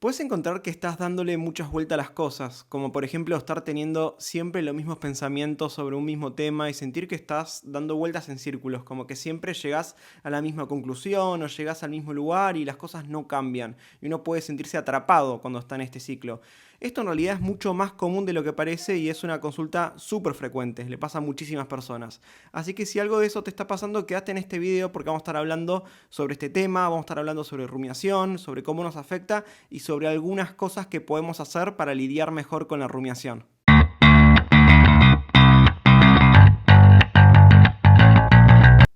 Puedes encontrar que estás dándole muchas vueltas a las cosas, como por ejemplo estar teniendo siempre los mismos pensamientos sobre un mismo tema y sentir que estás dando vueltas en círculos, como que siempre llegas a la misma conclusión o llegas al mismo lugar y las cosas no cambian, y uno puede sentirse atrapado cuando está en este ciclo. Esto en realidad es mucho más común de lo que parece y es una consulta súper frecuente, le pasa a muchísimas personas. Así que si algo de eso te está pasando, quédate en este video porque vamos a estar hablando sobre este tema, vamos a estar hablando sobre rumiación, sobre cómo nos afecta y sobre algunas cosas que podemos hacer para lidiar mejor con la rumiación.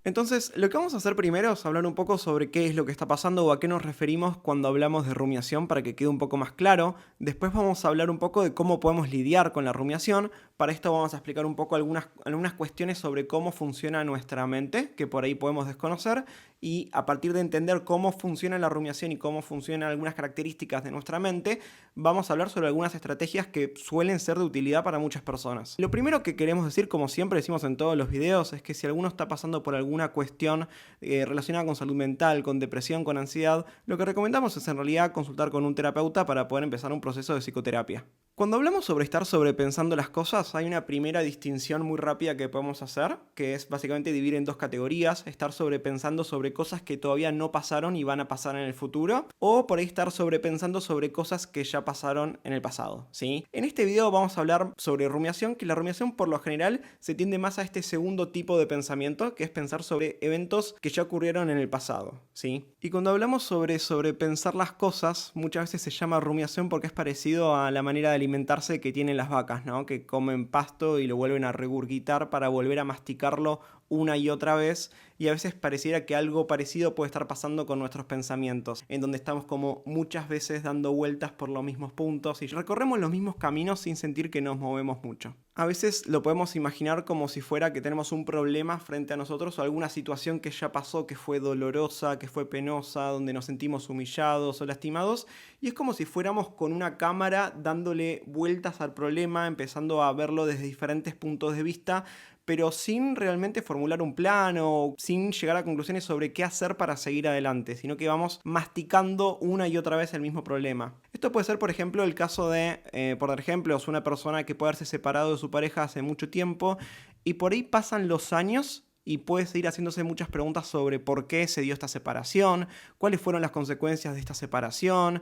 Entonces, lo que vamos a hacer primero es hablar un poco sobre qué es lo que está pasando o a qué nos referimos cuando hablamos de rumiación para que quede un poco más claro. Después vamos a hablar un poco de cómo podemos lidiar con la rumiación. Para esto vamos a explicar un poco algunas cuestiones sobre cómo funciona nuestra mente, que por ahí podemos desconocer, y a partir de entender cómo funciona la rumiación y cómo funcionan algunas características de nuestra mente, vamos a hablar sobre algunas estrategias que suelen ser de utilidad para muchas personas. Lo primero que queremos decir, como siempre decimos en todos los videos, es que si alguno está pasando por alguna cuestión relacionada con salud mental, con depresión, con ansiedad, lo que recomendamos es en realidad consultar con un terapeuta para poder empezar un proceso de psicoterapia. Cuando hablamos sobre estar sobrepensando las cosas, hay una primera distinción muy rápida que podemos hacer, que es básicamente dividir en dos categorías: estar sobrepensando sobre cosas que todavía no pasaron y van a pasar en el futuro, o por ahí estar sobrepensando sobre cosas que ya pasaron en el pasado, ¿sí? En este video vamos a hablar sobre rumiación, que la rumiación por lo general se tiende más a este segundo tipo de pensamiento, que es pensar sobre eventos que ya ocurrieron en el pasado, ¿sí? Y cuando hablamos sobre sobrepensar las cosas, muchas veces se llama rumiación porque es parecido a la manera de alimentarse que tienen las vacas, ¿no? Que comen pasto y lo vuelven a regurgitar para volver a masticarlo una y otra vez, y a veces pareciera que algo parecido puede estar pasando con nuestros pensamientos, en donde estamos como muchas veces dando vueltas por los mismos puntos y recorremos los mismos caminos sin sentir que nos movemos mucho. A veces lo podemos imaginar como si fuera que tenemos un problema frente a nosotros o alguna situación que ya pasó, que fue dolorosa, que fue penosa, donde nos sentimos humillados o lastimados, y es como si fuéramos con una cámara dándole vueltas al problema, empezando a verlo desde diferentes puntos de vista, pero sin realmente formular un plan o sin llegar a conclusiones sobre qué hacer para seguir adelante, sino que vamos masticando una y otra vez el mismo problema. Esto puede ser, por ejemplo, el caso de, por ejemplo, es una persona que puede haberse separado de su pareja hace mucho tiempo y por ahí pasan los años y puede seguir haciéndose muchas preguntas sobre por qué se dio esta separación, cuáles fueron las consecuencias de esta separación,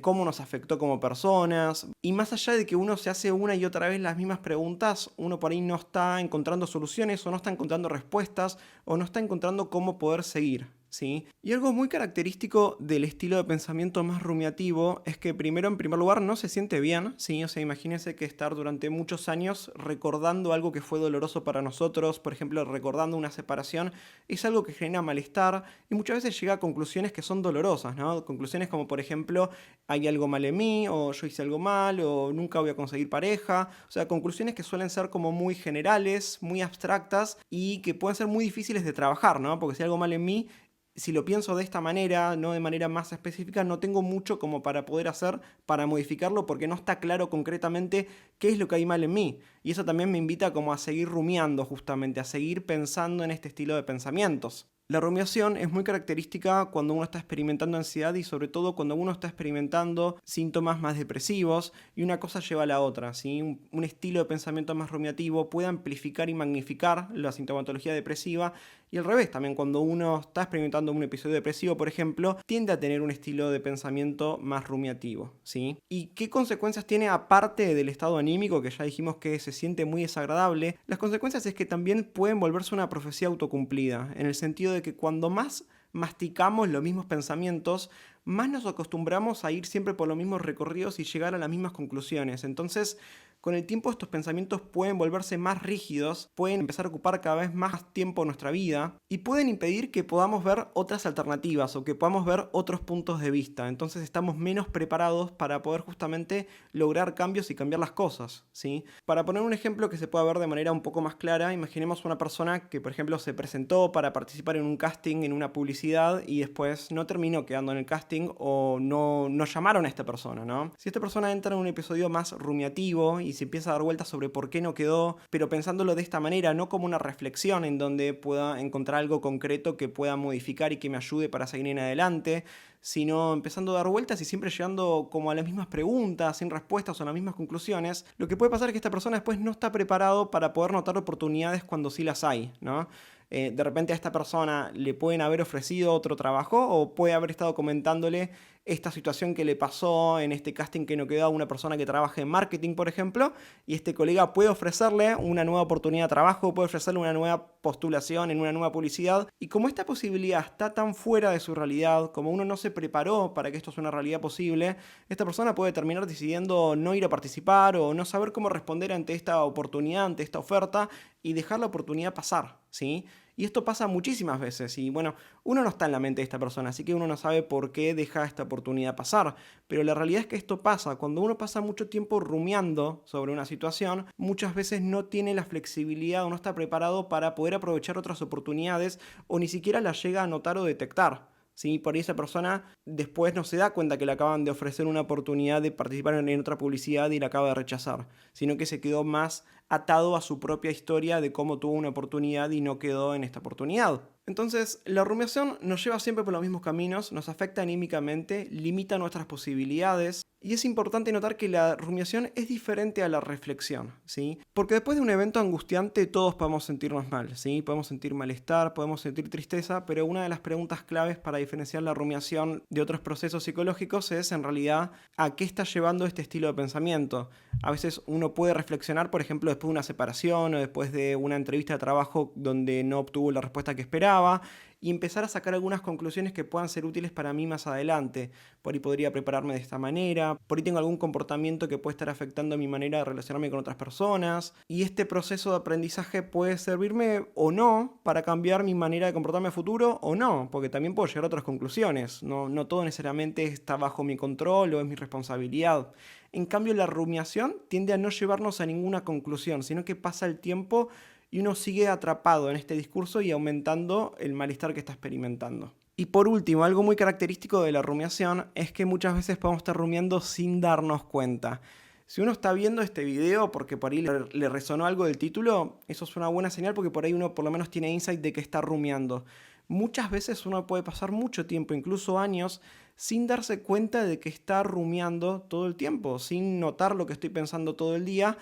cómo nos afectó como personas. Y más allá de que uno se hace una y otra vez las mismas preguntas, uno por ahí no está encontrando soluciones o no está encontrando respuestas o no está encontrando cómo poder seguir, ¿sí? Y algo muy característico del estilo de pensamiento más rumiativo es que primero, en primer lugar, no se siente bien, ¿sí? O sea, imagínense que estar durante muchos años recordando algo que fue doloroso para nosotros, por ejemplo, recordando una separación, es algo que genera malestar y muchas veces llega a conclusiones que son dolorosas, ¿no? Conclusiones como, por ejemplo, hay algo mal en mí, o yo hice algo mal, o nunca voy a conseguir pareja. O sea, conclusiones que suelen ser como muy generales, muy abstractas y que pueden ser muy difíciles de trabajar, ¿no? Porque si hay algo mal en mí, si lo pienso de esta manera, no de manera más específica, no tengo mucho como para poder hacer para modificarlo porque no está claro concretamente qué es lo que hay mal en mí. Y eso también me invita como a seguir rumiando justamente, a seguir pensando en este estilo de pensamientos. La rumiación es muy característica cuando uno está experimentando ansiedad y sobre todo cuando uno está experimentando síntomas más depresivos y una cosa lleva a la otra, ¿sí? Un estilo de pensamiento más rumiativo puede amplificar y magnificar la sintomatología depresiva y al revés, también cuando uno está experimentando un episodio depresivo, por ejemplo, tiende a tener un estilo de pensamiento más rumiativo, ¿sí? ¿Y qué consecuencias tiene aparte del estado anímico, que ya dijimos que se siente muy desagradable? Las consecuencias es que también pueden volverse una profecía autocumplida, en el sentido de que cuando más masticamos los mismos pensamientos, más nos acostumbramos a ir siempre por los mismos recorridos y llegar a las mismas conclusiones. Entonces, con el tiempo estos pensamientos pueden volverse más rígidos, pueden empezar a ocupar cada vez más tiempo en nuestra vida y pueden impedir que podamos ver otras alternativas o que podamos ver otros puntos de vista. Entonces estamos menos preparados para poder justamente lograr cambios y cambiar las cosas, ¿sí? Para poner un ejemplo que se pueda ver de manera un poco más clara, imaginemos una persona que, por ejemplo, se presentó para participar en un casting, en una publicidad, y después no terminó quedando en el casting casting o no llamaron a esta persona, ¿no? Si esta persona entra en un episodio más rumiativo y se empieza a dar vueltas sobre por qué no quedó, pero pensándolo de esta manera, no como una reflexión en donde pueda encontrar algo concreto que pueda modificar y que me ayude para seguir en adelante, sino empezando a dar vueltas y siempre llegando como a las mismas preguntas, sin respuestas o a las mismas conclusiones, lo que puede pasar es que esta persona después no está preparado para poder notar oportunidades cuando sí las hay, ¿no? De repente a esta persona le pueden haber ofrecido otro trabajo o puede haber estado comentándole esta situación que le pasó en este casting que no quedó a una persona que trabaja en marketing, por ejemplo, y este colega puede ofrecerle una nueva oportunidad de trabajo, puede ofrecerle una nueva postulación en una nueva publicidad, y como esta posibilidad está tan fuera de su realidad, como uno no se preparó para que esto sea una realidad posible, esta persona puede terminar decidiendo no ir a participar o no saber cómo responder ante esta oportunidad, ante esta oferta, y dejar la oportunidad pasar, ¿sí? Y esto pasa muchísimas veces y bueno, uno no está en la mente de esta persona, así que uno no sabe por qué deja esta oportunidad pasar. Pero la realidad es que esto pasa, cuando uno pasa mucho tiempo rumiando sobre una situación, muchas veces no tiene la flexibilidad o no está preparado para poder aprovechar otras oportunidades o ni siquiera las llega a notar o detectar. ¿Sí? Por ahí esa persona después no se da cuenta que le acaban de ofrecer una oportunidad de participar en otra publicidad y la acaba de rechazar, sino que se quedó más atado a su propia historia de cómo tuvo una oportunidad y no quedó en esta oportunidad. Entonces, la rumiación nos lleva siempre por los mismos caminos, nos afecta anímicamente, limita nuestras posibilidades, y es importante notar que la rumiación es diferente a la reflexión, ¿sí? Porque después de un evento angustiante todos podemos sentirnos mal, ¿sí? Podemos sentir malestar, podemos sentir tristeza, pero una de las preguntas claves para diferenciar la rumiación de otros procesos psicológicos es, en realidad, ¿a qué está llevando este estilo de pensamiento? A veces uno puede reflexionar, por ejemplo, después de una separación o después de una entrevista de trabajo donde no obtuvo la respuesta que esperaba, y empezar a sacar algunas conclusiones que puedan ser útiles para mí más adelante. Por ahí podría prepararme de esta manera, por ahí tengo algún comportamiento que puede estar afectando mi manera de relacionarme con otras personas, y este proceso de aprendizaje puede servirme o no para cambiar mi manera de comportarme a futuro o no, porque también puedo llegar a otras conclusiones. No todo necesariamente está bajo mi control o es mi responsabilidad. En cambio, la rumiación tiende a no llevarnos a ninguna conclusión, sino que pasa el tiempo y uno sigue atrapado en este discurso y aumentando el malestar que está experimentando. Y por último, algo muy característico de la rumiación es que muchas veces podemos estar rumiando sin darnos cuenta. Si uno está viendo este video porque por ahí le resonó algo del título, eso es una buena señal porque por ahí uno por lo menos tiene insight de que está rumiando. Muchas veces uno puede pasar mucho tiempo, incluso años, sin darse cuenta de que está rumiando todo el tiempo, sin notar lo que estoy pensando todo el día,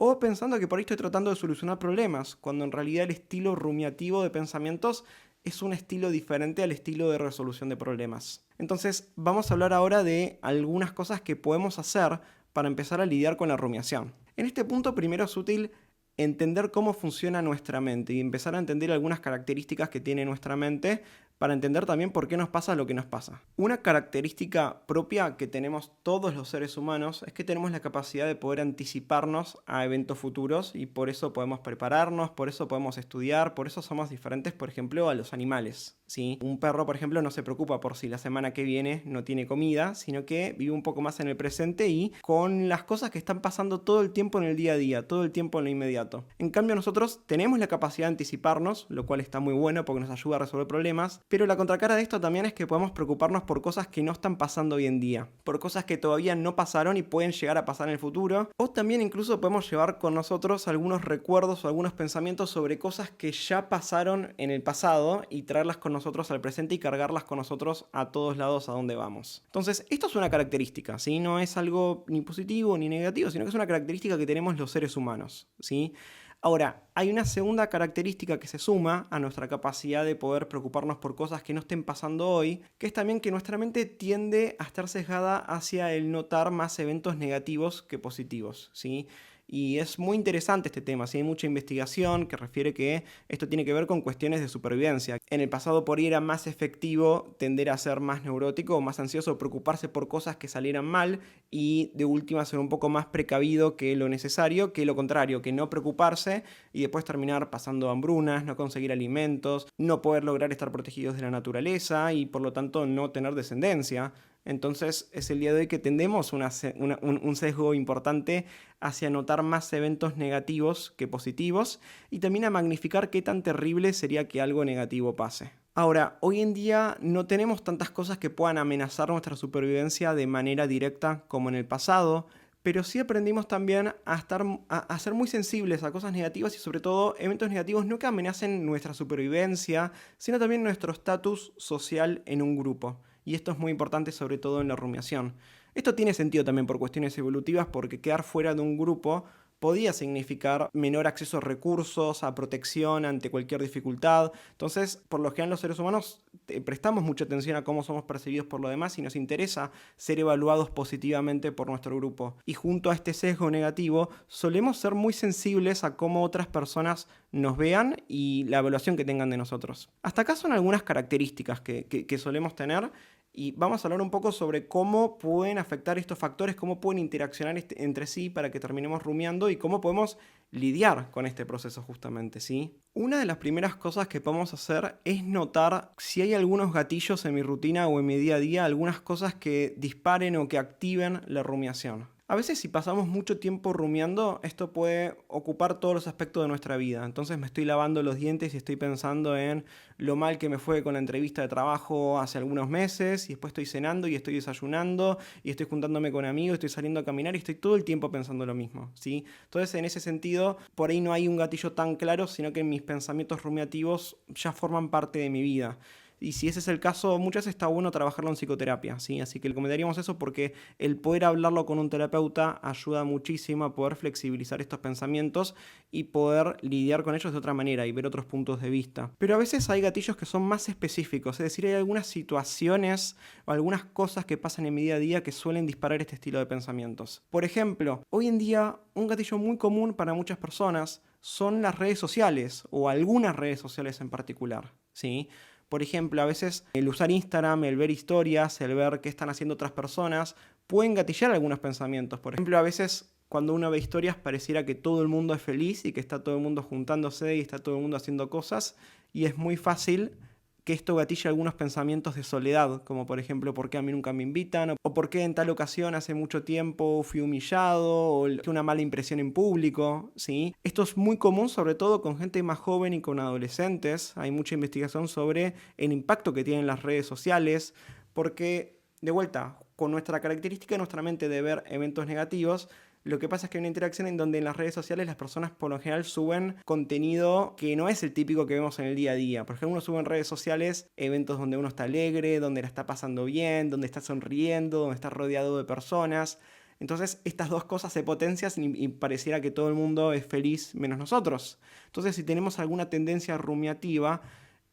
o pensando que por ahí estoy tratando de solucionar problemas, cuando en realidad el estilo rumiativo de pensamientos es un estilo diferente al estilo de resolución de problemas. Entonces, vamos a hablar ahora de algunas cosas que podemos hacer para empezar a lidiar con la rumiación. En este punto, primero es útil entender cómo funciona nuestra mente y empezar a entender algunas características que tiene nuestra mente para entender también por qué nos pasa lo que nos pasa. Una característica propia que tenemos todos los seres humanos es que tenemos la capacidad de poder anticiparnos a eventos futuros y por eso podemos prepararnos, por eso podemos estudiar, por eso somos diferentes, por ejemplo, a los animales, ¿sí? Un perro, por ejemplo, no se preocupa por si la semana que viene no tiene comida, sino que vive un poco más en el presente y con las cosas que están pasando todo el tiempo en el día a día, todo el tiempo en lo inmediato. En cambio, nosotros tenemos la capacidad de anticiparnos, lo cual está muy bueno porque nos ayuda a resolver problemas, pero la contracara de esto también es que podemos preocuparnos por cosas que no están pasando hoy en día, por cosas que todavía no pasaron y pueden llegar a pasar en el futuro, o también incluso podemos llevar con nosotros algunos recuerdos o algunos pensamientos sobre cosas que ya pasaron en el pasado y traerlas con nosotros al presente y cargarlas con nosotros a todos lados a donde vamos. Entonces, esto es una característica, ¿sí? No es algo ni positivo ni negativo, sino que es una característica que tenemos los seres humanos, ¿sí? Ahora, hay una segunda característica que se suma a nuestra capacidad de poder preocuparnos por cosas que no estén pasando hoy, que es también que nuestra mente tiende a estar sesgada hacia el notar más eventos negativos que positivos, ¿sí? Y es muy interesante este tema, ¿sí? Hay mucha investigación que refiere que esto tiene que ver con cuestiones de supervivencia. En el pasado por ahí era más efectivo tender a ser más neurótico o más ansioso, preocuparse por cosas que salieran mal y de última ser un poco más precavido que lo necesario, que lo contrario, que no preocuparse y después terminar pasando hambrunas, no conseguir alimentos, no poder lograr estar protegidos de la naturaleza y por lo tanto no tener descendencia. Entonces es el día de hoy que tendemos un sesgo importante hacia notar más eventos negativos que positivos y también a magnificar qué tan terrible sería que algo negativo pase. Ahora, hoy en día no tenemos tantas cosas que puedan amenazar nuestra supervivencia de manera directa como en el pasado, pero sí aprendimos también a ser muy sensibles a cosas negativas y sobre todo eventos negativos no que amenacen nuestra supervivencia, sino también nuestro estatus social en un grupo. Y esto es muy importante sobre todo en la rumiación. Esto tiene sentido también por cuestiones evolutivas porque quedar fuera de un grupo podía significar menor acceso a recursos, a protección ante cualquier dificultad. Entonces, por lo general los seres humanos prestamos mucha atención a cómo somos percibidos por los demás y nos interesa ser evaluados positivamente por nuestro grupo. Y junto a este sesgo negativo, solemos ser muy sensibles a cómo otras personas nos vean y la evaluación que tengan de nosotros. Hasta acá son algunas características que solemos tener. Y vamos a hablar un poco sobre cómo pueden afectar estos factores, cómo pueden interaccionar entre sí para que terminemos rumiando y cómo podemos lidiar con este proceso justamente, ¿sí? Una de las primeras cosas que podemos hacer es notar si hay algunos gatillos en mi rutina o en mi día a día, algunas cosas que disparen o que activen la rumiación. A veces si pasamos mucho tiempo rumiando, esto puede ocupar todos los aspectos de nuestra vida. Entonces me estoy lavando los dientes y estoy pensando en lo mal que me fue con la entrevista de trabajo hace algunos meses, y después estoy cenando y estoy desayunando y estoy juntándome con amigos, estoy saliendo a caminar y estoy todo el tiempo pensando lo mismo, ¿sí? Entonces en ese sentido, por ahí no hay un gatillo tan claro, sino que mis pensamientos rumiativos ya forman parte de mi vida. Y si ese es el caso, muchas veces está bueno trabajarlo en psicoterapia, ¿sí? Así que le comentaríamos eso porque el poder hablarlo con un terapeuta ayuda muchísimo a poder flexibilizar estos pensamientos y poder lidiar con ellos de otra manera y ver otros puntos de vista. Pero a veces hay gatillos que son más específicos, es decir, hay algunas situaciones o algunas cosas que pasan en mi día a día que suelen disparar este estilo de pensamientos. Por ejemplo, hoy en día un gatillo muy común para muchas personas son las redes sociales o algunas redes sociales en particular, ¿sí? Por ejemplo, a veces el usar Instagram, el ver historias, el ver qué están haciendo otras personas, pueden gatillar algunos pensamientos. Por ejemplo, a veces cuando uno ve historias pareciera que todo el mundo es feliz y que está todo el mundo juntándose y está todo el mundo haciendo cosas, y es muy fácil que esto gatille algunos pensamientos de soledad, como por ejemplo, ¿por qué a mí nunca me invitan? O ¿por qué en tal ocasión hace mucho tiempo fui humillado? O una mala impresión en público, ¿sí? Esto es muy común, sobre todo con gente más joven y con adolescentes. Hay mucha investigación sobre el impacto que tienen las redes sociales, porque, de vuelta, con nuestra característica de nuestra mente de ver eventos negativos, lo que pasa es que hay una interacción en donde en las redes sociales las personas por lo general suben contenido que no es el típico que vemos en el día a día. Por ejemplo, uno sube en redes sociales eventos donde uno está alegre, donde la está pasando bien, donde está sonriendo, donde está rodeado de personas. Entonces estas dos cosas se potencian y pareciera que todo el mundo es feliz menos nosotros. Entonces si tenemos alguna tendencia rumiativa,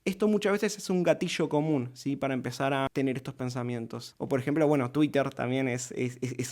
esto muchas veces es un gatillo común, ¿sí? Para empezar a tener estos pensamientos. O por ejemplo, bueno, Twitter también es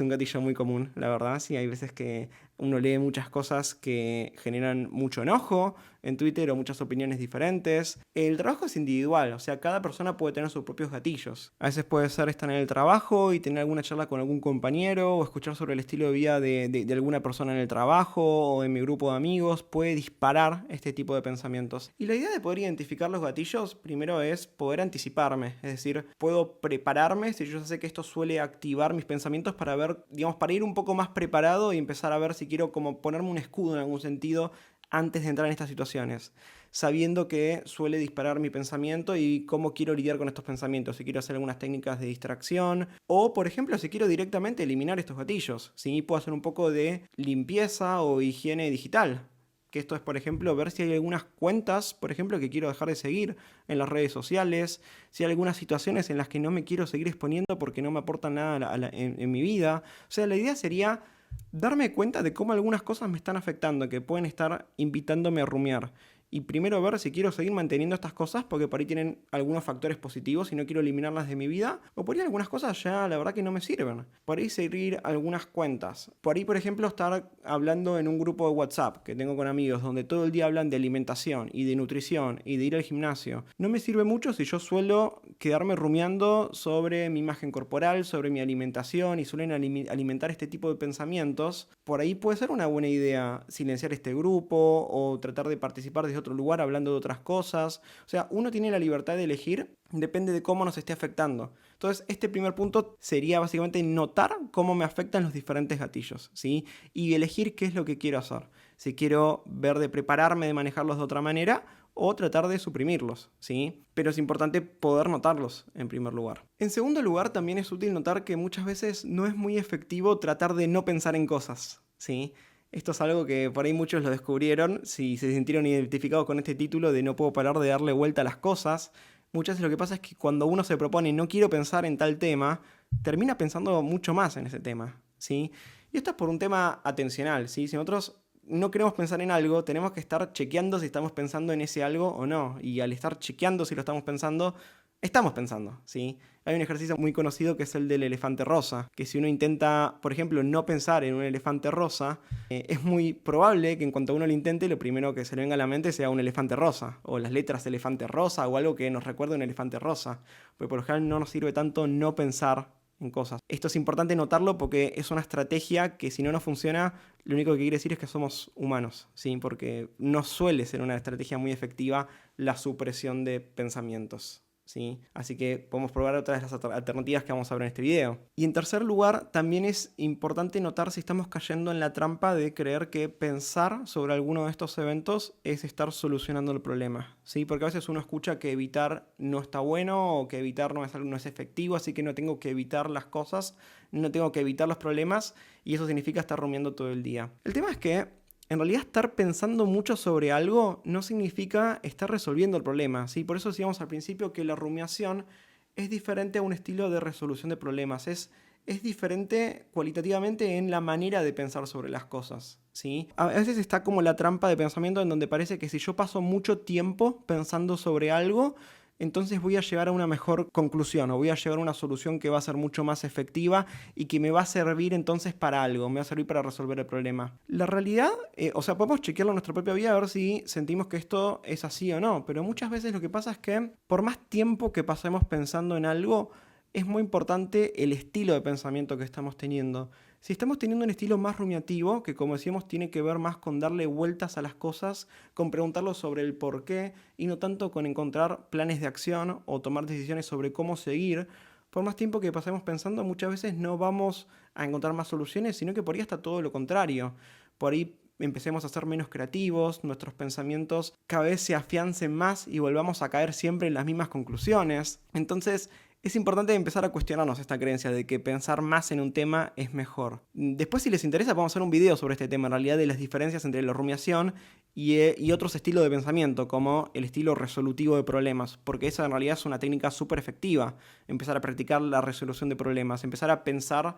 un gatillo muy común, la verdad. Sí, hay veces que uno lee muchas cosas que generan mucho enojo en Twitter o muchas opiniones diferentes. El trabajo es individual, o sea, cada persona puede tener sus propios gatillos. A veces puede ser estar en el trabajo y tener alguna charla con algún compañero o escuchar sobre el estilo de vida de alguna persona en el trabajo o en mi grupo de amigos. Puede disparar este tipo de pensamientos. Y la idea de poder identificar los gatillos primero es poder anticiparme, es decir, puedo prepararme si yo sé que esto suele activar mis pensamientos para ver, digamos, para ir un poco más preparado y empezar a ver si quiero como ponerme un escudo en algún sentido antes de entrar en estas situaciones, sabiendo que suele disparar mi pensamiento y cómo quiero lidiar con estos pensamientos, si quiero hacer algunas técnicas de distracción o, por ejemplo, si quiero directamente eliminar estos gatillos, si puedo hacer un poco de limpieza o higiene digital. Que esto es, por ejemplo, ver si hay algunas cuentas, por ejemplo, que quiero dejar de seguir en las redes sociales, si hay algunas situaciones en las que no me quiero seguir exponiendo porque no me aportan nada en mi vida. O sea, la idea sería darme cuenta de cómo algunas cosas me están afectando, que pueden estar invitándome a rumiar. Y primero ver si quiero seguir manteniendo estas cosas porque por ahí tienen algunos factores positivos y no quiero eliminarlas de mi vida. O por ahí algunas cosas ya la verdad que no me sirven. Por ahí seguir algunas cuentas. Por ahí, por ejemplo, estar hablando en un grupo de WhatsApp que tengo con amigos donde todo el día hablan de alimentación y de nutrición y de ir al gimnasio. No me sirve mucho si yo suelo quedarme rumiando sobre mi imagen corporal, sobre mi alimentación y suelen alimentar este tipo de pensamientos. Por ahí puede ser una buena idea silenciar este grupo o tratar de participar desde otro lugar hablando de otras cosas. O sea, uno tiene la libertad de elegir, depende de cómo nos esté afectando. Entonces, este primer punto sería básicamente notar cómo me afectan los diferentes gatillos, ¿sí? Y elegir qué es lo que quiero hacer. Si quiero ver de prepararme, de manejarlos de otra manera, o tratar de suprimirlos, ¿sí? Pero es importante poder notarlos en primer lugar. En segundo lugar, también es útil notar que muchas veces no es muy efectivo tratar de no pensar en cosas, ¿sí? Esto es algo que por ahí muchos lo descubrieron, si se sintieron identificados con este título de no puedo parar de darle vuelta a las cosas. Muchas veces lo que pasa es que cuando uno se propone no quiero pensar en tal tema, termina pensando mucho más en ese tema, ¿sí? Y esto es por un tema atencional, ¿sí? Si nosotros no queremos pensar en algo, tenemos que estar chequeando si estamos pensando en ese algo o no. Y al estar chequeando si lo estamos pensando, ¿sí? Hay un ejercicio muy conocido que es el del elefante rosa, que si uno intenta, por ejemplo, no pensar en un elefante rosa, es muy probable que en cuanto uno lo intente, lo primero que se le venga a la mente sea un elefante rosa, o las letras elefante rosa, o algo que nos recuerde un elefante rosa. Porque por lo general no nos sirve tanto no pensar en cosas. Esto es importante notarlo porque es una estrategia que si no nos funciona, lo único que quiere decir es que somos humanos, ¿sí? Porque no suele ser una estrategia muy efectiva la supresión de pensamientos, ¿sí? Así que podemos probar otras de las alternativas que vamos a ver en este video. Y en tercer lugar, también es importante notar si estamos cayendo en la trampa de creer que pensar sobre alguno de estos eventos es estar solucionando el problema, ¿sí? Porque a veces uno escucha que evitar no está bueno o que evitar no es efectivo, así que no tengo que evitar las cosas, no tengo que evitar los problemas y eso significa estar rumiando todo el día. El tema es que en realidad estar pensando mucho sobre algo no significa estar resolviendo el problema, ¿sí? Por eso decíamos al principio que la rumiación es diferente a un estilo de resolución de problemas, es diferente cualitativamente en la manera de pensar sobre las cosas, ¿sí? A veces está como la trampa de pensamiento en donde parece que si yo paso mucho tiempo pensando sobre algo, entonces voy a llegar a una mejor conclusión o voy a llegar a una solución que va a ser mucho más efectiva y que me va a servir entonces para algo, me va a servir para resolver el problema. La realidad, podemos chequearlo en nuestra propia vida a ver si sentimos que esto es así o no, pero muchas veces lo que pasa es que por más tiempo que pasemos pensando en algo, es muy importante el estilo de pensamiento que estamos teniendo. Si estamos teniendo un estilo más rumiativo, que como decíamos tiene que ver más con darle vueltas a las cosas, con preguntarlo sobre el por qué y no tanto con encontrar planes de acción o tomar decisiones sobre cómo seguir, por más tiempo que pasemos pensando muchas veces no vamos a encontrar más soluciones, sino que por ahí está todo lo contrario. Por ahí empecemos a ser menos creativos, nuestros pensamientos cada vez se afiancen más y volvamos a caer siempre en las mismas conclusiones. Entonces, es importante empezar a cuestionarnos esta creencia de que pensar más en un tema es mejor. Después, si les interesa, podemos hacer un video sobre este tema, en realidad, de las diferencias entre la rumiación y otros estilos de pensamiento, como el estilo resolutivo de problemas, porque esa en realidad es una técnica súper efectiva, empezar a practicar la resolución de problemas, empezar a pensar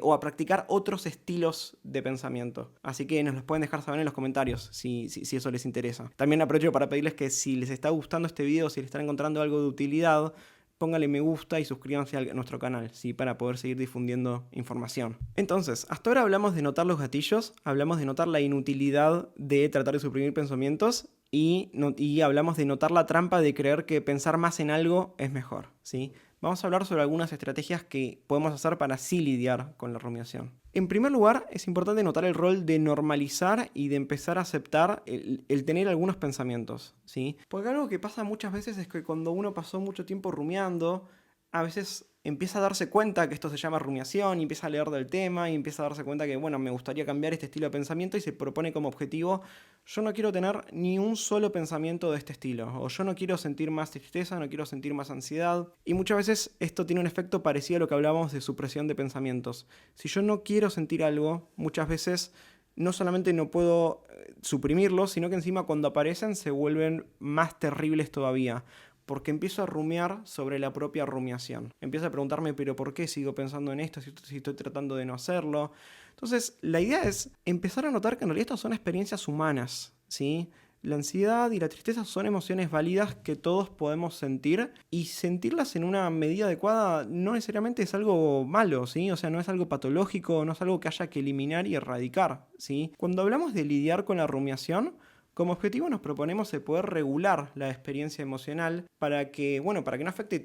o a practicar otros estilos de pensamiento. Así que nos los pueden dejar saber en los comentarios si eso les interesa. También aprovecho para pedirles que si les está gustando este video, si les están encontrando algo de utilidad, póngale me gusta y suscríbanse a nuestro canal, ¿sí? Para poder seguir difundiendo información. Entonces, hasta ahora hablamos de notar los gatillos, hablamos de notar la inutilidad de tratar de suprimir pensamientos y hablamos de notar la trampa de creer que pensar más en algo es mejor, ¿sí? Vamos a hablar sobre algunas estrategias que podemos hacer para así lidiar con la rumiación. En primer lugar, es importante notar el rol de normalizar y de empezar a aceptar el tener algunos pensamientos, ¿sí? Porque algo que pasa muchas veces es que cuando uno pasó mucho tiempo rumiando, a veces empieza a darse cuenta que esto se llama rumiación y empieza a leer del tema y empieza a darse cuenta que, bueno, me gustaría cambiar este estilo de pensamiento y se propone como objetivo, yo no quiero tener ni un solo pensamiento de este estilo, o yo no quiero sentir más tristeza, no quiero sentir más ansiedad. Y muchas veces esto tiene un efecto parecido a lo que hablábamos de supresión de pensamientos. Si yo no quiero sentir algo, muchas veces no solamente no puedo suprimirlos, sino que encima cuando aparecen se vuelven más terribles todavía. Porque empiezo a rumiar sobre la propia rumiación. Empiezo a preguntarme, pero ¿por qué sigo pensando en esto si estoy tratando de no hacerlo? Entonces, la idea es empezar a notar que en realidad estas son experiencias humanas, ¿sí? La ansiedad y la tristeza son emociones válidas que todos podemos sentir y sentirlas en una medida adecuada no necesariamente es algo malo, ¿sí? O sea, no es algo patológico, no es algo que haya que eliminar y erradicar, ¿sí? Cuando hablamos de lidiar con la rumiación, como objetivo nos proponemos el poder regular la experiencia emocional para que no afecte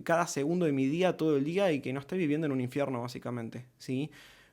cada segundo de mi día, todo el día y que no esté viviendo en un infierno básicamente, ¿sí?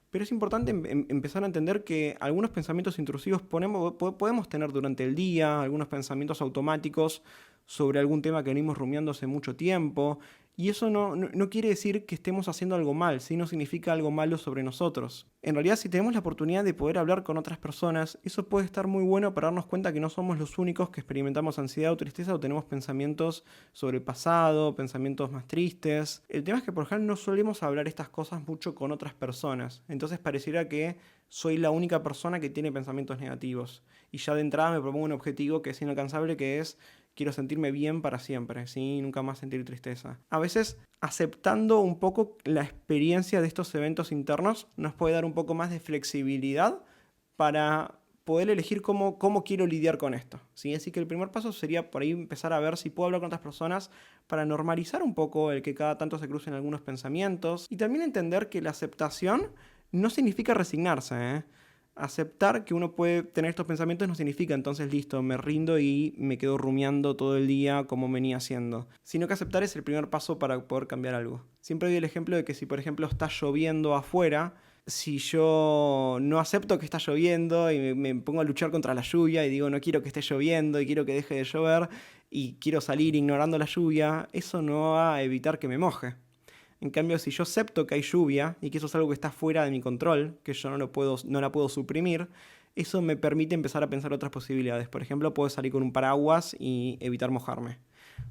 Pero es importante empezar a entender que algunos pensamientos intrusivos podemos tener durante el día, algunos pensamientos automáticos sobre algún tema que venimos rumiando hace mucho tiempo, Y eso no quiere decir que estemos haciendo algo mal, ¿sí? No significa algo malo sobre nosotros. En realidad, si tenemos la oportunidad de poder hablar con otras personas, eso puede estar muy bueno para darnos cuenta que no somos los únicos que experimentamos ansiedad o tristeza o tenemos pensamientos sobre el pasado, pensamientos más tristes. El tema es que por ejemplo no solemos hablar estas cosas mucho con otras personas. Entonces pareciera que soy la única persona que tiene pensamientos negativos. Y ya de entrada me propongo un objetivo que es inalcanzable, que es quiero sentirme bien para siempre, ¿sí? Nunca más sentir tristeza. A veces, aceptando un poco la experiencia de estos eventos internos, nos puede dar un poco más de flexibilidad para poder elegir cómo quiero lidiar con esto, ¿sí? Así que el primer paso sería por ahí empezar a ver si puedo hablar con otras personas para normalizar un poco el que cada tanto se crucen algunos pensamientos y también entender que la aceptación no significa resignarse, ¿eh? Aceptar que uno puede tener estos pensamientos no significa entonces listo, me rindo y me quedo rumiando todo el día como venía haciendo, sino que aceptar es el primer paso para poder cambiar algo. Siempre doy el ejemplo de que si por ejemplo está lloviendo afuera, si yo no acepto que está lloviendo y me pongo a luchar contra la lluvia y digo no quiero que esté lloviendo y quiero que deje de llover y quiero salir ignorando la lluvia, eso no va a evitar que me moje. En cambio, si yo acepto que hay lluvia y que eso es algo que está fuera de mi control, que yo no la puedo suprimir, eso me permite empezar a pensar otras posibilidades. Por ejemplo, puedo salir con un paraguas y evitar mojarme.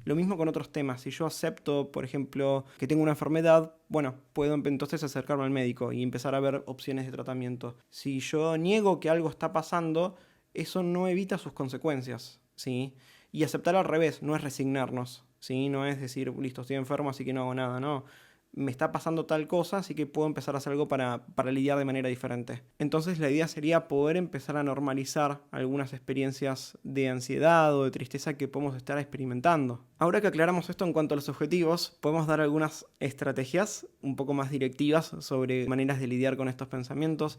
Lo mismo con otros temas. Si yo acepto, por ejemplo, que tengo una enfermedad, bueno, puedo entonces acercarme al médico y empezar a ver opciones de tratamiento. Si yo niego que algo está pasando, eso no evita sus consecuencias, ¿sí? Y aceptar al revés, no es resignarnos, ¿sí? No es decir, listo, estoy enfermo, así que no hago nada, no. Me está pasando tal cosa, así que puedo empezar a hacer algo para lidiar de manera diferente. Entonces la idea sería poder empezar a normalizar algunas experiencias de ansiedad o de tristeza que podemos estar experimentando. Ahora que aclaramos esto en cuanto a los objetivos, podemos dar algunas estrategias un poco más directivas sobre maneras de lidiar con estos pensamientos.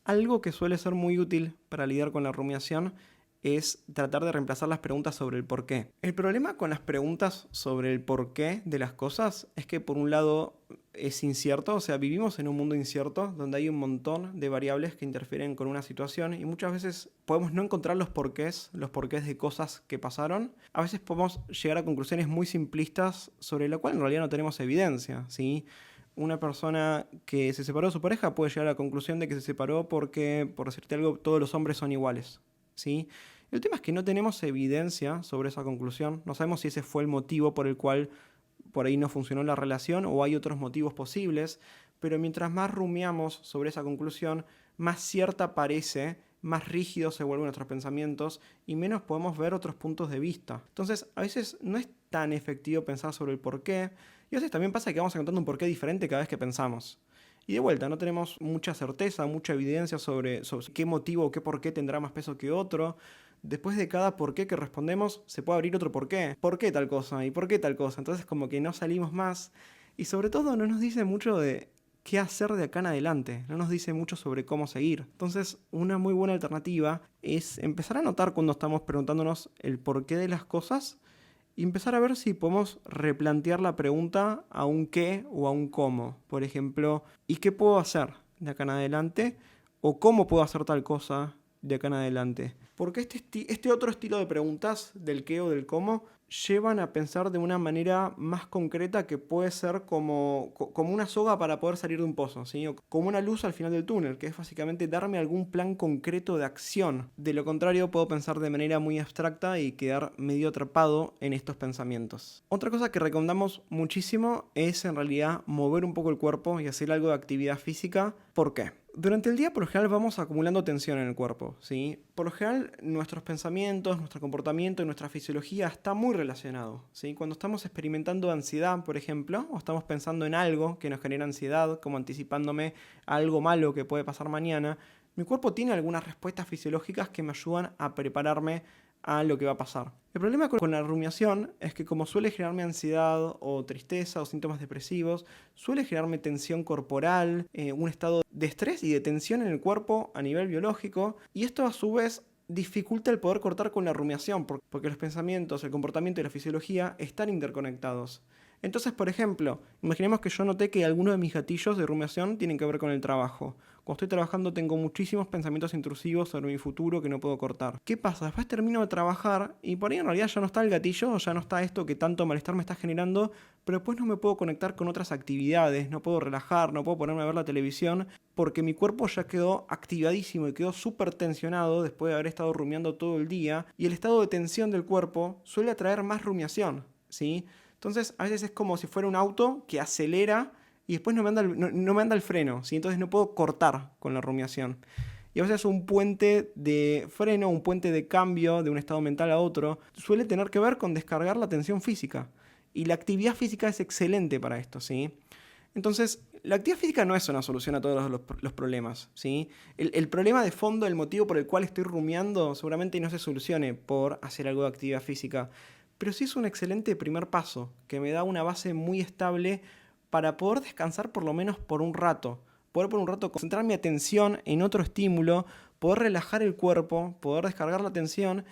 Algo que suele ser muy útil para lidiar con la rumiación es tratar de reemplazar las preguntas sobre el por qué. El problema con las preguntas sobre el por qué de las cosas es que por un lado es incierto, o sea, vivimos en un mundo incierto donde hay un montón de variables que interfieren con una situación y muchas veces podemos no encontrar los porqués de cosas que pasaron. A veces podemos llegar a conclusiones muy simplistas sobre la cual en realidad no tenemos evidencia, ¿sí? Una persona que se separó de su pareja puede llegar a la conclusión de que se separó porque, por decirte algo, todos los hombres son iguales, ¿sí? El tema es que no tenemos evidencia sobre esa conclusión, no sabemos si ese fue el motivo por el cual por ahí no funcionó la relación o hay otros motivos posibles, pero mientras más rumiamos sobre esa conclusión, más cierta parece, más rígidos se vuelven nuestros pensamientos y menos podemos ver otros puntos de vista. Entonces, a veces no es tan efectivo pensar sobre el porqué, y a veces también pasa que vamos encontrando un porqué diferente cada vez que pensamos. Y de vuelta, no tenemos mucha certeza, mucha evidencia sobre qué motivo o qué porqué tendrá más peso que otro. Después de cada porqué que respondemos, se puede abrir otro porqué. ¿Por qué tal cosa? ¿Y por qué tal cosa? Entonces como que no salimos más. Y sobre todo no nos dice mucho de qué hacer de acá en adelante. No nos dice mucho sobre cómo seguir. Entonces una muy buena alternativa es empezar a notar cuando estamos preguntándonos el porqué de las cosas y empezar a ver si podemos replantear la pregunta a un qué o a un cómo. Por ejemplo, ¿y qué puedo hacer de acá en adelante? ¿O cómo puedo hacer tal cosa de acá en adelante? Porque este otro estilo de preguntas, del qué o del cómo, llevan a pensar de una manera más concreta que puede ser como una soga para poder salir de un pozo, ¿sí? O como una luz al final del túnel, que es básicamente darme algún plan concreto de acción. De lo contrario, puedo pensar de manera muy abstracta y quedar medio atrapado en estos pensamientos. Otra cosa que recomendamos muchísimo es en realidad mover un poco el cuerpo y hacer algo de actividad física. ¿Por qué? Durante el día, por lo general, vamos acumulando tensión en el cuerpo, ¿sí? Por lo general, nuestros pensamientos, nuestro comportamiento y nuestra fisiología está muy relacionado, ¿sí? Cuando estamos experimentando ansiedad, por ejemplo, o estamos pensando en algo que nos genera ansiedad, como anticipándome a algo malo que puede pasar mañana, mi cuerpo tiene algunas respuestas fisiológicas que me ayudan a prepararme a lo que va a pasar. El problema con la rumiación es que como suele generarme ansiedad o tristeza o síntomas depresivos, suele generarme tensión corporal, un estado de estrés y de tensión en el cuerpo a nivel biológico, y esto a su vez dificulta el poder cortar con la rumiación, porque los pensamientos, el comportamiento y la fisiología están interconectados. Entonces, por ejemplo, imaginemos que yo noté que algunos de mis gatillos de rumiación tienen que ver con el trabajo. Cuando estoy trabajando tengo muchísimos pensamientos intrusivos sobre mi futuro que no puedo cortar. ¿Qué pasa? Después termino de trabajar y por ahí en realidad ya no está el gatillo, ya no está esto que tanto malestar me está generando, pero después no me puedo conectar con otras actividades, no puedo relajar, no puedo ponerme a ver la televisión, porque mi cuerpo ya quedó activadísimo y quedó súper tensionado después de haber estado rumiando todo el día, y el estado de tensión del cuerpo suele atraer más rumiación, ¿sí? Entonces, a veces es como si fuera un auto que acelera y después no me anda el freno, ¿sí? Entonces no puedo cortar con la rumiación. Y a veces un puente de freno, un puente de cambio de un estado mental a otro, suele tener que ver con descargar la tensión física. Y la actividad física es excelente para esto, ¿sí? Entonces, la actividad física no es una solución a todos los problemas, ¿sí? El problema de fondo, el motivo por el cual estoy rumiando, seguramente no se solucione por hacer algo de actividad física, pero sí es un excelente primer paso, que me da una base muy estable para poder descansar por lo menos por un rato. Poder por un rato concentrar mi atención en otro estímulo, poder relajar el cuerpo, poder descargar la atención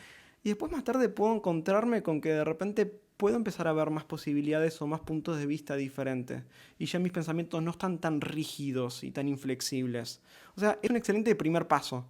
y después más tarde puedo encontrarme con que de repente puedo empezar a ver más posibilidades o más puntos de vista diferentes. Y ya mis pensamientos no están tan rígidos y tan inflexibles. O sea, es un excelente primer paso.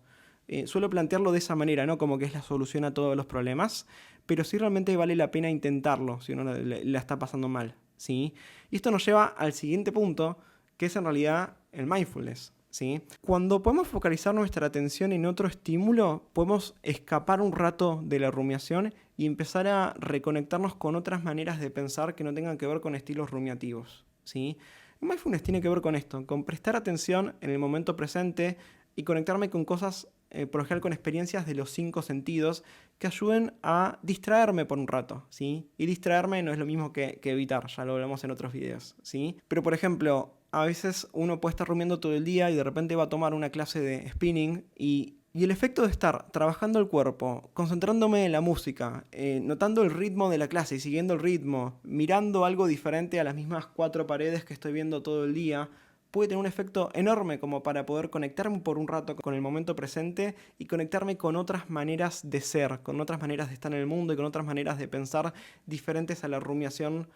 Suelo plantearlo de esa manera, no como que es la solución a todos los problemas, pero sí realmente vale la pena intentarlo si uno la está pasando mal, ¿sí? Y esto nos lleva al siguiente punto, que es en realidad el mindfulness, ¿sí? Cuando podemos focalizar nuestra atención en otro estímulo, podemos escapar un rato de la rumiación y empezar a reconectarnos con otras maneras de pensar que no tengan que ver con estilos rumiativos, ¿sí? El mindfulness tiene que ver con esto, con prestar atención en el momento presente y conectarme con cosas, por lo general con experiencias de los 5 sentidos que ayuden a distraerme por un rato, ¿sí? Y distraerme no es lo mismo que evitar, ya lo hablamos en otros videos, ¿sí? Pero por ejemplo, a veces uno puede estar rumiando todo el día y de repente va a tomar una clase de spinning y el efecto de estar trabajando el cuerpo, concentrándome en la música, notando el ritmo de la clase y siguiendo el ritmo, mirando algo diferente a las mismas 4 paredes que estoy viendo todo el día, puede tener un efecto enorme como para poder conectarme por un rato con el momento presente y conectarme con otras maneras de ser, con otras maneras de estar en el mundo y con otras maneras de pensar diferentes a la rumiación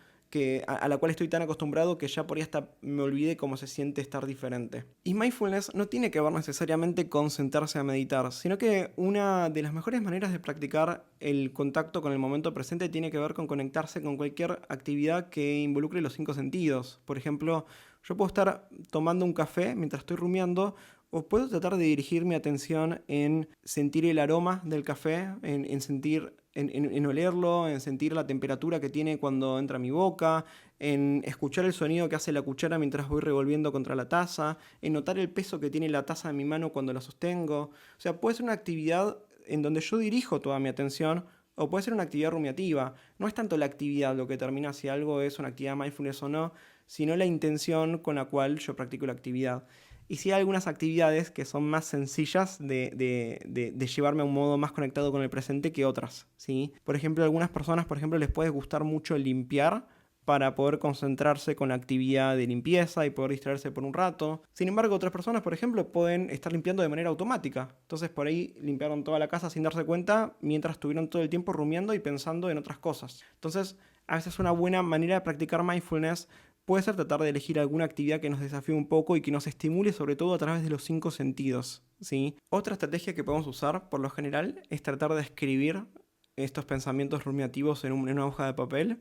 a la cual estoy tan acostumbrado que ya por ahí hasta me olvidé cómo se siente estar diferente. Y mindfulness no tiene que ver necesariamente con sentarse a meditar, sino que una de las mejores maneras de practicar el contacto con el momento presente tiene que ver con conectarse con cualquier actividad que involucre los 5 sentidos. Por ejemplo, yo puedo estar tomando un café mientras estoy rumiando, o puedo tratar de dirigir mi atención en sentir el aroma del café, en sentir, en olerlo, en sentir la temperatura que tiene cuando entra a mi boca, en escuchar el sonido que hace la cuchara mientras voy revolviendo contra la taza, en notar el peso que tiene la taza en mi mano cuando la sostengo. O sea, puede ser una actividad en donde yo dirijo toda mi atención, o puede ser una actividad rumiativa. No es tanto la actividad lo que determina si algo es una actividad mindfulness o no, sino la intención con la cual yo practico la actividad. Y sí hay algunas actividades que son más sencillas de llevarme a un modo más conectado con el presente que otras, ¿sí? Por ejemplo, a algunas personas, por ejemplo, les puede gustar mucho limpiar para poder concentrarse con la actividad de limpieza y poder distraerse por un rato. Sin embargo, otras personas, por ejemplo, pueden estar limpiando de manera automática. Entonces, por ahí limpiaron toda la casa sin darse cuenta mientras estuvieron todo el tiempo rumiando y pensando en otras cosas. Entonces, a veces una buena manera de practicar mindfulness puede ser tratar de elegir alguna actividad que nos desafíe un poco y que nos estimule sobre todo a través de los 5 sentidos, ¿sí? Otra estrategia que podemos usar por lo general es tratar de escribir estos pensamientos rumiativos en una hoja de papel,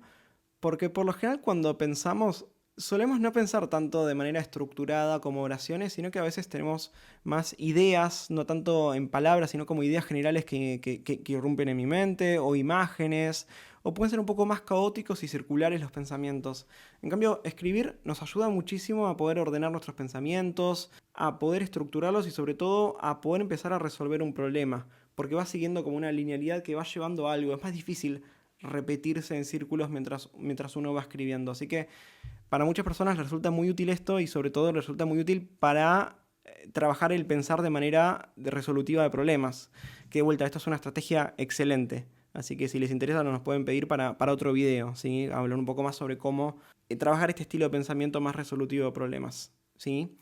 porque por lo general cuando pensamos solemos no pensar tanto de manera estructurada como oraciones, sino que a veces tenemos más ideas, no tanto en palabras, sino como ideas generales que irrumpen en mi mente, o imágenes, o pueden ser un poco más caóticos y circulares los pensamientos. En cambio, escribir nos ayuda muchísimo a poder ordenar nuestros pensamientos, a poder estructurarlos y sobre todo a poder empezar a resolver un problema, porque va siguiendo como una linealidad que va llevando a algo. Es más difícil repetirse en círculos mientras uno va escribiendo. Así que para muchas personas les resulta muy útil esto y sobre todo les resulta muy útil para trabajar el pensar de manera resolutiva de problemas. Que de vuelta, esto es una estrategia excelente. Así que si les interesa nos pueden pedir para otro video, ¿sí? Hablar un poco más sobre cómo trabajar este estilo de pensamiento más resolutivo de problemas, ¿sí?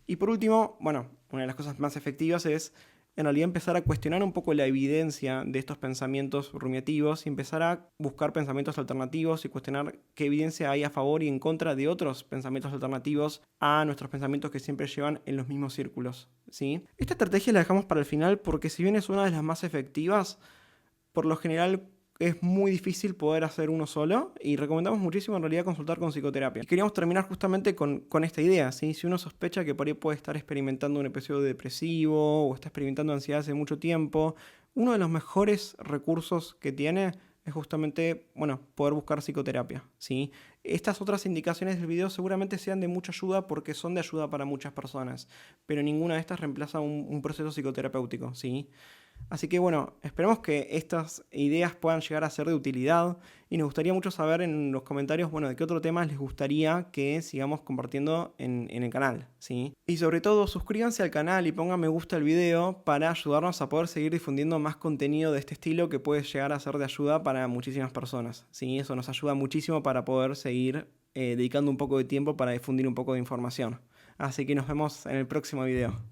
Y por último, bueno, una de las cosas más efectivas es en realidad empezar a cuestionar un poco la evidencia de estos pensamientos rumiativos y empezar a buscar pensamientos alternativos y cuestionar qué evidencia hay a favor y en contra de otros pensamientos alternativos a nuestros pensamientos que siempre llevan en los mismos círculos, ¿sí? Esta estrategia la dejamos para el final porque si bien es una de las más efectivas, por lo general es muy difícil poder hacer uno solo y recomendamos muchísimo en realidad consultar con psicoterapia. Y queríamos terminar justamente con esta idea, ¿sí? Si uno sospecha que por ahí puede estar experimentando un episodio depresivo o está experimentando ansiedad hace mucho tiempo, uno de los mejores recursos que tiene es justamente, bueno, poder buscar psicoterapia, ¿sí? Estas otras indicaciones del video seguramente sean de mucha ayuda porque son de ayuda para muchas personas, pero ninguna de estas reemplaza un proceso psicoterapéutico, ¿sí? Así que bueno, esperemos que estas ideas puedan llegar a ser de utilidad y nos gustaría mucho saber en los comentarios, bueno, de qué otro tema les gustaría que sigamos compartiendo en el canal, ¿sí? Y sobre todo, suscríbanse al canal y pongan me gusta al video para ayudarnos a poder seguir difundiendo más contenido de este estilo que puede llegar a ser de ayuda para muchísimas personas, ¿sí? Eso nos ayuda muchísimo para poder seguir dedicando un poco de tiempo para difundir un poco de información. Así que nos vemos en el próximo video.